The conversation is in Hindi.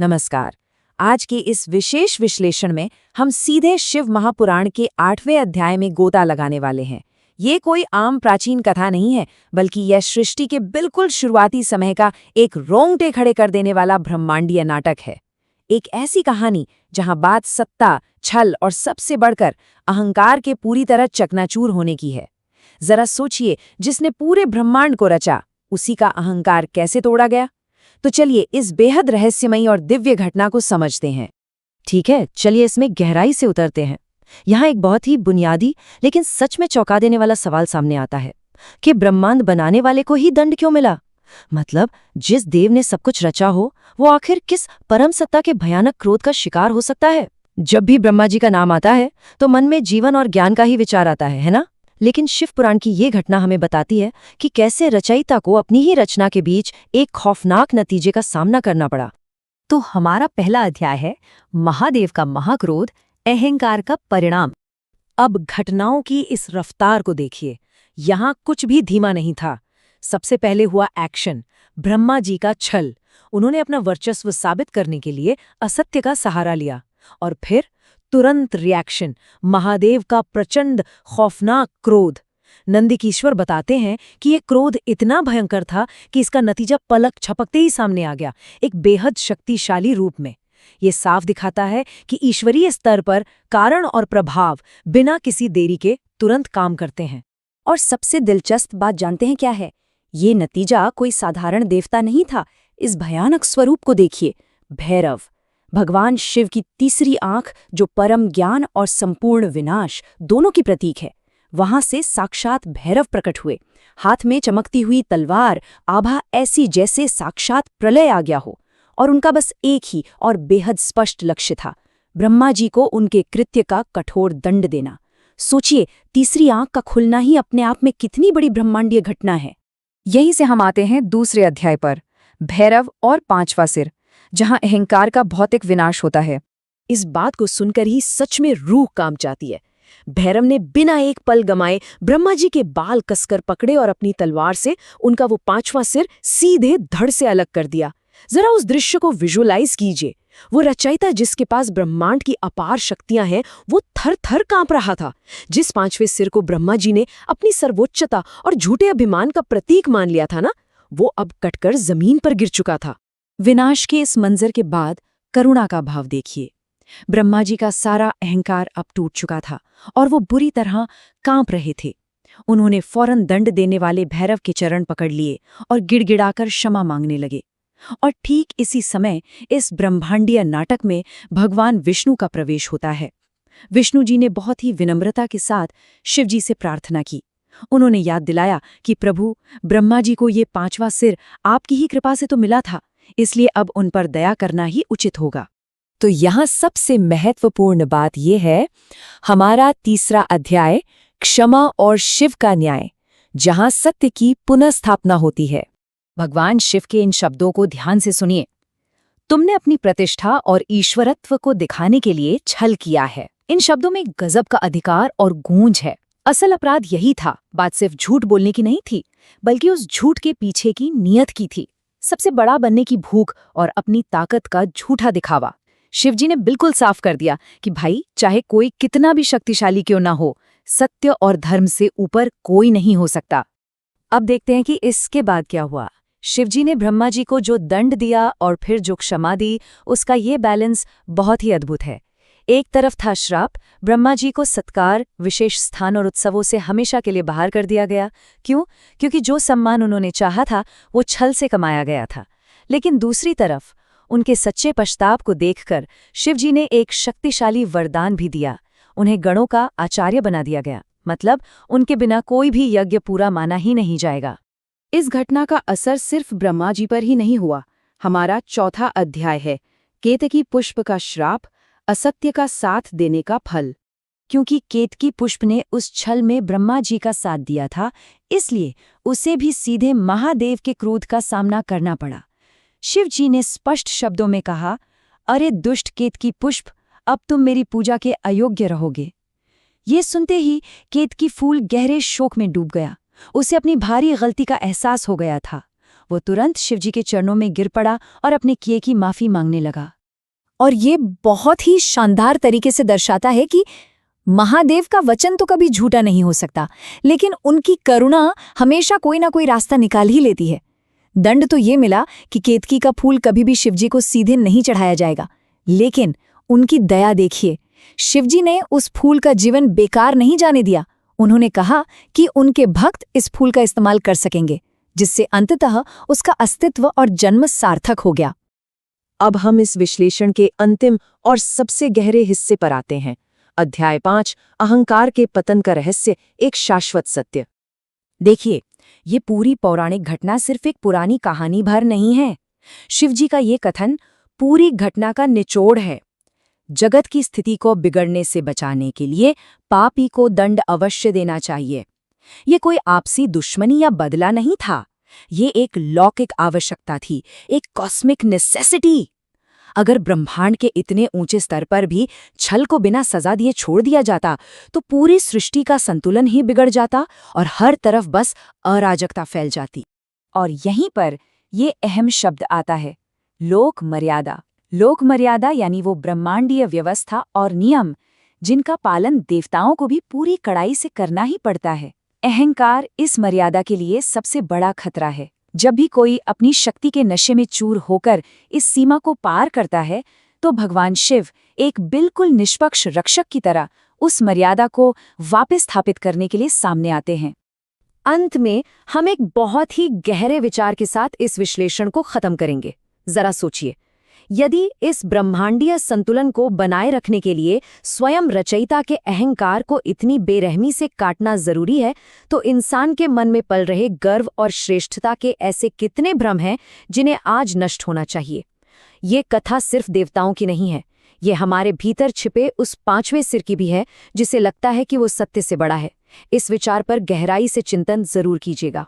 नमस्कार। आज के इस विशेष विश्लेषण में हम सीधे शिव महापुराण के 8वें अध्याय में गोता लगाने वाले हैं। ये कोई आम प्राचीन कथा नहीं है, बल्कि यह सृष्टि के बिल्कुल शुरुआती समय का एक रोंगटे खड़े कर देने वाला ब्रह्मांडीय नाटक है। एक ऐसी कहानी जहां बात सत्ता, छल और सबसे बढ़कर अहंकार के पूरी तरह चकनाचूर होने की है। जरा सोचिए, जिसने पूरे ब्रह्मांड को रचा, उसी का अहंकार कैसे तोड़ा गया? तो चलिए इस बेहद रहस्यमयी और दिव्य घटना को समझते हैं। ठीक है, चलिए इसमें गहराई से उतरते हैं। यहाँ एक बहुत ही बुनियादी लेकिन सच में चौंका देने वाला सवाल सामने आता है कि ब्रह्मांड बनाने वाले को ही दंड क्यों मिला? मतलब जिस देव ने सब कुछ रचा हो, वो आखिर किस परम सत्ता के भयानक क्रोध का शिकार हो सकता है? जब भी ब्रह्मा जी का नाम आता है तो मन में जीवन और ज्ञान का ही विचार आता है ना? लेकिन शिव पुराण की ये घटना हमें बताती है कि कैसे रचयिता को अपनी ही रचना के बीच एक खौफनाक नतीजे का सामना करना पड़ा। तो हमारा पहला अध्याय है महादेव का महाक्रोध, अहंकार का परिणाम। अब घटनाओं की इस रफ्तार को देखिए। यहाँ कुछ भी धीमा नहीं था। सबसे पहले हुआ एक्शन, ब्रह्मा जी का छल। उन्होंने अपना वर्चस्व साबित करने के लिए असत्य का सहारा लिया। और फिर तुरंत रिएक्शन, महादेव का प्रचंड खौफनाक क्रोध। नंदिकीश्वर बताते हैं कि ये क्रोध इतना भयंकर था कि इसका नतीजा पलक झपकते ही सामने आ गया, एक बेहद शक्तिशाली रूप में। ये साफ दिखाता है कि ईश्वरीय स्तर पर कारण और प्रभाव बिना किसी देरी के तुरंत काम करते हैं। और सबसे दिलचस्प बात जानते हैं क्या है? ये नतीजा कोई साधारण देवता नहीं था। इस भयानक स्वरूप को देखिए, भैरव, भगवान शिव की तीसरी आंख, जो परम ज्ञान और संपूर्ण विनाश दोनों की प्रतीक है। वहां से साक्षात भैरव प्रकट हुए, हाथ में चमकती हुई तलवार, आभा ऐसी जैसे साक्षात प्रलय आ गया हो। और उनका बस एक ही और बेहद स्पष्ट लक्ष्य था, ब्रह्मा जी को उनके कृत्य का कठोर दंड देना। सोचिए, तीसरी आंख का खुलना ही अपने आप में कितनी बड़ी ब्रह्मांडीय घटना है। यहीं से हम आते हैं दूसरे अध्याय पर, भैरव और पांचवा सिर, जहां अहंकार का भौतिक विनाश होता है। इस बात को सुनकर ही सच में रूह कांप जाती है। भैरव ने बिना एक पल गमाए ब्रह्मा जी के बाल कसकर पकड़े और अपनी तलवार से उनका वो पांचवा सिर सीधे धड़ से अलग कर दिया। जरा उस दृश्य को विजुअलाइज कीजिए। वो रचयिता जिसके पास ब्रह्मांड की अपार शक्तियां हैं, वो थर थर कांप रहा था। जिस पांचवें सिर को ब्रह्मा जी ने अपनी सर्वोच्चता और झूठे अभिमान का प्रतीक मान लिया था ना, वो अब कटकर जमीन पर गिर चुका था। विनाश के इस मंजर के बाद करुणा का भाव देखिए। ब्रह्मा जी का सारा अहंकार अब टूट चुका था और वो बुरी तरह कांप रहे थे। उन्होंने फौरन दंड देने वाले भैरव के चरण पकड़ लिए और गिड़गिड़ाकर क्षमा मांगने लगे। और ठीक इसी समय इस ब्रह्मांडीय नाटक में भगवान विष्णु का प्रवेश होता है। विष्णु जी ने बहुत ही विनम्रता के साथ शिव जी से प्रार्थना की। उन्होंने याद दिलाया कि प्रभु, ब्रह्मा जी को ये पांचवा सिर आपकी ही कृपा से तो मिला था, इसलिए अब उन पर दया करना ही उचित होगा। तो यहाँ सबसे महत्वपूर्ण बात यह है, हमारा तीसरा अध्याय, क्षमा और शिव का न्याय, जहाँ सत्य की पुनर्स्थापना होती है। भगवान शिव के इन शब्दों को ध्यान से सुनिए। तुमने अपनी प्रतिष्ठा और ईश्वरत्व को दिखाने के लिए छल किया है। इन शब्दों में गजब का अधिकार और गूंज है। असल अपराध यही था। बात सिर्फ झूठ बोलने की नहीं थी, बल्कि उस झूठ के पीछे की नीयत की थी। सबसे बड़ा बनने की भूख और अपनी ताकत का झूठा दिखावा। शिवजी ने बिल्कुल साफ कर दिया कि भाई, चाहे कोई कितना भी शक्तिशाली क्यों ना हो, सत्य और धर्म से ऊपर कोई नहीं हो सकता। अब देखते हैं कि इसके बाद क्या हुआ। शिवजी ने ब्रह्मा जी को जो दंड दिया और फिर जो क्षमा दी, उसका ये बैलेंस बहुत ही अद्भुत है। एक तरफ था श्राप, ब्रह्मा जी को सत्कार, विशेष स्थान और उत्सवों से हमेशा के लिए बाहर कर दिया गया। क्यों? क्योंकि जो सम्मान उन्होंने चाहा था वो छल से कमाया गया था। लेकिन दूसरी तरफ उनके सच्चे पश्चाताप को देखकर शिवजी ने एक शक्तिशाली वरदान भी दिया। उन्हें गणों का आचार्य बना दिया गया। मतलब उनके बिना कोई भी यज्ञ पूरा माना ही नहीं जाएगा। इस घटना का असर सिर्फ ब्रह्मा जी पर ही नहीं हुआ। हमारा चौथा अध्याय है, केतकी पुष्प का श्राप, असत्य का साथ देने का फल। क्योंकि केतकी पुष्प ने उस छल में ब्रह्मा जी का साथ दिया था, इसलिए उसे भी सीधे महादेव के क्रोध का सामना करना पड़ा। शिव जी ने स्पष्ट शब्दों में कहा, अरे दुष्ट केतकी पुष्प, अब तुम मेरी पूजा के अयोग्य रहोगे। ये सुनते ही केतकी फूल गहरे शोक में डूब गया। उसे अपनी भारी गलती का एहसास हो गया था वो तुरंत शिवजी के चरणों में गिर पड़ा और अपने किए की माफी मांगने लगा। और ये बहुत ही शानदार तरीके से दर्शाता है कि महादेव का वचन तो कभी झूठा नहीं हो सकता, लेकिन उनकी करुणा हमेशा कोई ना कोई रास्ता निकाल ही लेती है। दंड तो ये मिला कि केतकी का फूल कभी भी शिवजी को सीधे नहीं चढ़ाया जाएगा, लेकिन उनकी दया देखिए, शिवजी ने उस फूल का जीवन बेकार नहीं जाने दिया। उन्होंने कहा कि उनके भक्त इस फूल का इस्तेमाल कर सकेंगे, जिससे अंततः उसका अस्तित्व और जन्म सार्थक हो गया। अब हम इस विश्लेषण के अंतिम और सबसे गहरे हिस्से पर आते हैं। अध्याय 5, अहंकार के पतन का रहस्य, एक शाश्वत सत्य। देखिए, ये पूरी पौराणिक घटना सिर्फ एक पुरानी कहानी भर नहीं है। शिवजी का ये कथन पूरी घटना का निचोड़ है। जगत की स्थिति को बिगड़ने से बचाने के लिए पापी को दंड अवश्य देना चाहिए। ये कोई आपसी दुश्मनी या बदला नहीं था, ये एक लौकिक आवश्यकता थी, एक कॉस्मिक नेसेसिटी। अगर ब्रह्मांड के इतने ऊंचे स्तर पर भी छल को बिना सजा दिए छोड़ दिया जाता, तो पूरी सृष्टि का संतुलन ही बिगड़ जाता और हर तरफ बस अराजकता फैल जाती। और यहीं पर ये अहम शब्द आता है, लोक मर्यादा। लोक मर्यादा यानी वो ब्रह्मांडीय व्यवस्था और नियम जिनका पालन देवताओं को भी पूरी कड़ाई से करना ही पड़ता है। अहंकार इस मर्यादा के लिए सबसे बड़ा खतरा है। जब भी कोई अपनी शक्ति के नशे में चूर होकर इस सीमा को पार करता है, तो भगवान शिव एक बिल्कुल निष्पक्ष रक्षक की तरह उस मर्यादा को वापस स्थापित करने के लिए सामने आते हैं। अंत में हम एक बहुत ही गहरे विचार के साथ इस विश्लेषण को खत्म करेंगे। जरा सोचिए, यदि इस ब्रह्मांडीय संतुलन को बनाए रखने के लिए स्वयं रचयिता के अहंकार को इतनी बेरहमी से काटना जरूरी है, तो इंसान के मन में पल रहे गर्व और श्रेष्ठता के ऐसे कितने भ्रम हैं जिन्हें आज नष्ट होना चाहिए। ये कथा सिर्फ देवताओं की नहीं है, ये हमारे भीतर छिपे उस 5वें सिर की भी है, जिसे लगता है कि वो सत्य से बड़ा है। इस विचार पर गहराई से चिंतन जरूर कीजिएगा।